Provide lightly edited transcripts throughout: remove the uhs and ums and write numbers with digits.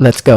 Let's go.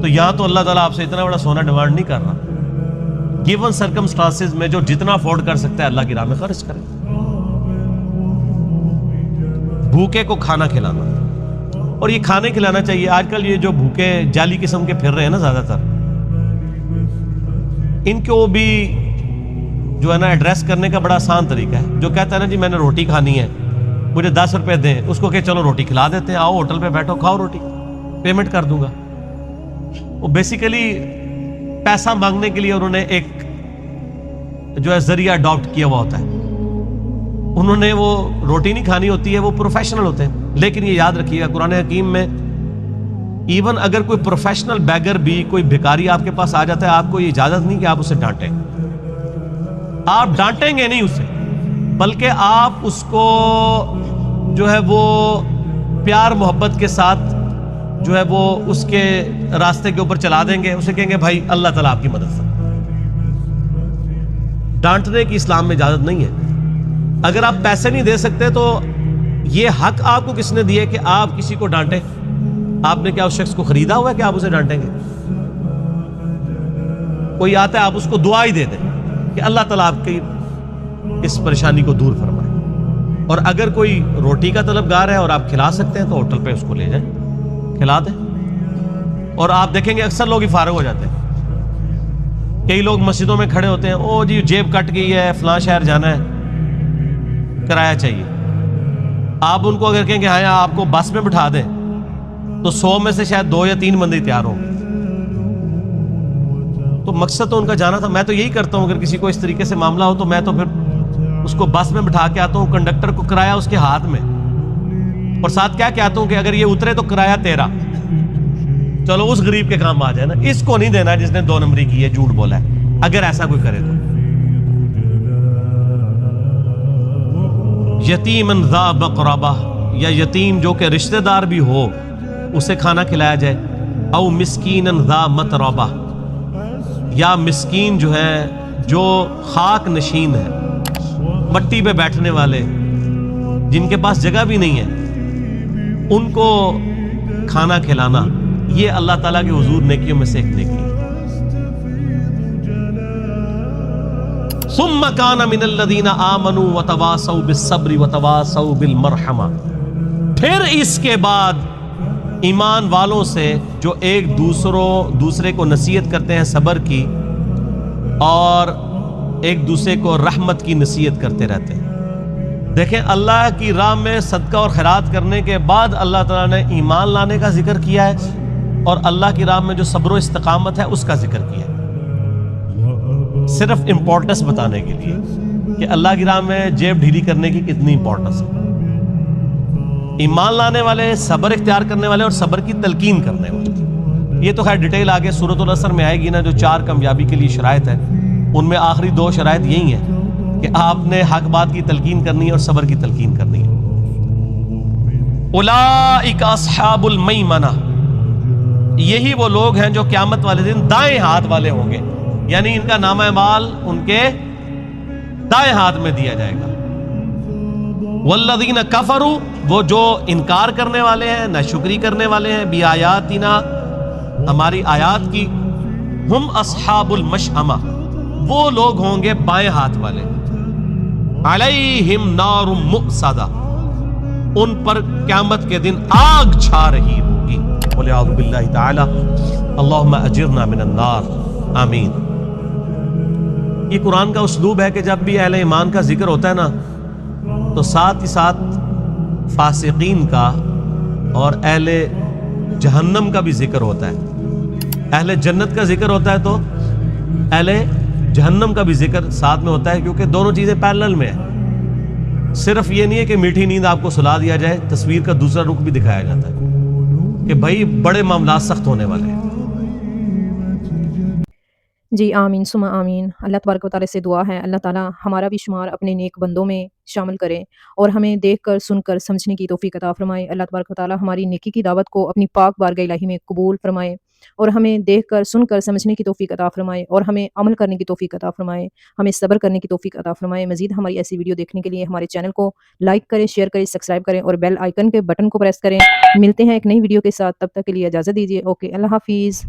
تو یہاں تو اللہ تعالیٰ آپ سے اتنا بڑا سونا ڈیمانڈ نہیں کر رہا. گیون سرکمسٹانسز میں جو جتنا افورڈ کر سکتا ہے اللہ کی راہ میں خرچ کرے. بھوکے کو کھانا کھلانا, اور یہ کھانے کھلانا چاہیے. آج کل یہ جو بھوکے جعلی قسم کے پھر رہے ہیں نا زیادہ تر, ان کو بھی جو ہے نا ایڈریس کرنے کا بڑا آسان طریقہ ہے. جو کہتا ہے نا جی میں نے روٹی کھانی ہے, مجھے 10 روپے دیں, اس کو کہ چلو روٹی کھلا دیتے ہیں, آؤ ہوٹل پہ بیٹھو کھاؤ روٹی, پیمنٹ کر دوں گا. وہ بیسیکلی پیسہ مانگنے کے لیے انہوں نے ایک جو ہے ذریعہ اڈاپٹ کیا ہوا ہوتا ہے. انہوں نے وہ روٹی نہیں کھانی ہوتی ہے, وہ پروفیشنل ہوتے ہیں. لیکن یہ یاد رکھیے گا قرآن حکیم میں ایون اگر کوئی پروفیشنل بیگر بھی, کوئی بھکاری آپ کے پاس آ جاتا ہے, آپ کو یہ اجازت نہیں کہ آپ اسے ڈانٹیں. آپ ڈانٹیں گے نہیں اسے, بلکہ آپ اس کو جو ہے وہ پیار محبت کے ساتھ جو ہے وہ اس کے راستے کے اوپر چلا دیں گے. اسے کہیں گے بھائی اللہ تعالیٰ آپ کی مدد کرے. ڈانٹنے کی اسلام میں اجازت نہیں ہے. اگر آپ پیسے نہیں دے سکتے تو یہ حق آپ کو کس نے دیا کہ آپ کسی کو ڈانٹیں؟ آپ نے کیا اس شخص کو خریدا ہوا ہے کہ آپ اسے ڈانٹیں گے؟ کوئی آتا ہے آپ اس کو دعا ہی دے دیں کہ اللہ تعالیٰ آپ کی اس پریشانی کو دور فرمائے. اور اگر کوئی روٹی کا طلبگار ہے اور آپ کھلا سکتے ہیں تو ہوٹل پہ اس کو لے جائیں, کھلا دیں. اور آپ دیکھیں گے اکثر لوگ ہی فارغ ہو جاتے ہیں. کئی لوگ مسجدوں میں کھڑے ہوتے ہیں, او جی جیب کٹ گئی ہے, فلاں شہر جانا ہے, کرایہ چاہیے. آپ ان کو اگر کہیں کہ ہاں آپ کو بس میں بٹھا دیں تو 100 میں سے شاید 2 یا 3 بندے تیار ہوں گے. تو مقصد تو ان کا جانا تھا. میں تو یہی کرتا ہوں, اگر کسی کو اس طریقے سے معاملہ ہو تو میں تو پھر اس کو بس میں بٹھا کے آتا ہوں, کنڈکٹر کو کرایہ اس کے ہاتھ میں, اور ساتھ کیا کہتا ہوں کہ اگر یہ اترے تو کرایہ تیرا, چلو اس غریب کے کام آ جائے نا. اس کو نہیں دینا جس نے 2 نمبری کی ہے, جھوٹ بولا ہے. اگر ایسا کوئی کرے تو یتیمن ذا مقربہ, یا یتیم جو کہ رشتہ دار بھی ہو اسے کھانا کھلایا جائے. او مسکینن ذا متربہ, یا مسکین جو ہے جو خاک نشین ہے, مٹی پہ بیٹھنے والے جن کے پاس جگہ بھی نہیں ہے, ان کو کھانا کھلانا. یہ اللہ تعالیٰ کے حضور نیکیوں میں سے ایک نیکی ہے. ثم كان من الذين آمنوا وتواصوا بالصبر وتواصوا بالمرحمہ, پھر اس کے بعد ایمان والوں سے جو ایک دوسرے کو نصیحت کرتے ہیں صبر کی, اور ایک دوسرے کو رحمت کی نصیحت کرتے رہتے ہیں. دیکھیں اللہ کی راہ میں صدقہ اور خیرات کرنے کے بعد اللہ تعالیٰ نے ایمان لانے کا ذکر کیا ہے, اور اللہ کی راہ میں جو صبر و استقامت ہے اس کا ذکر کیا ہے, صرف امپورٹنس بتانے کے لیے کہ اللہ کی راہ میں جیب ڈھیلی کرنے کی کتنی امپورٹنس ہے. ایمان لانے والے, صبر اختیار کرنے والے, اور صبر کی تلقین کرنے والے. یہ تو خیر ڈیٹیل آگے سورۃ العصر میں آئے گی نا, جو 4 کامیابی کے لیے شرائط ہے, ان میں آخری 2 شرائط یہی ہیں کہ آپ نے حق بات کی تلقین کرنی ہے اور صبر کی تلقین کرنی ہے. اولئک اصحاب المیمنہ, یہی وہ لوگ ہیں جو قیامت والے دن دائیں ہاتھ والے ہوں گے, یعنی ان کا نامہ اعمال ان کے دائیں ہاتھ میں دیا جائے گا. والذین کفروا, وہ جو انکار کرنے والے ہیں, ناشکری کرنے والے ہیں, بی آیاتنا, ہماری آیات کی, ہم اصحاب المشأمہ, وہ لوگ ہوں گے بائیں ہاتھ والے. علیہم نار مؤصدہ, ان پر قیامت کے دن آگ چھا رہی ہوگی. وَلِعَوْذُ بِاللَّهِ تَعَالَى اللہم اجرنا من النار, آمین. یہ قرآن کا اسلوب ہے کہ جب بھی اہل ایمان کا ذکر ہوتا ہے نا تو ساتھ ہی ساتھ فاسقین کا اور اہل جہنم کا بھی ذکر ہوتا ہے. اہل جنت کا ذکر ہوتا ہے تو اہل جہنم کا بھی ذکر ساتھ میں ہوتا ہے, کیونکہ دونوں چیزیں پیرلل میں ہیں. صرف یہ نہیں ہے کہ میٹھی نیند آپ کو سلا دیا جائے, تصویر کا دوسرا رخ بھی دکھایا جاتا ہے کہ بھائی بڑے معاملات سخت ہونے والے ہیں. جی آمین ثم آمین. اللہ تبارک و تعالیٰ سے دعا ہے اللہ تعالیٰ ہمارا بھی شمار اپنے نیک بندوں میں شامل کرے اور ہمیں دیکھ کر سن کر سمجھنے کی توفیق عطا فرمائے. اللہ تبارک و تعالیٰ ہماری نیکی کی دعوت کو اپنی پاک بارگاہ الہی میں قبول فرمائے. اور ہمیں دیکھ کر سن کر سمجھنے کی توفیق عطا فرمائے اور ہمیں عمل کرنے کی توفیق عطا فرمائے، ہمیں صبر کرنے کی توفیق عطا فرمائے۔ مزید ہماری ایسی ویڈیو دیکھنے کے لیے ہمارے چینل کو لائک کریں، شیئر کریں، سبسکرائب کریں اور بیل آئیکن کے بٹن کو پریس کریں۔ ملتے ہیں ایک نئی ویڈیو کے ساتھ، تب تک کے لیے اجازت دیجیے۔ اوکے، اللہ حافظ۔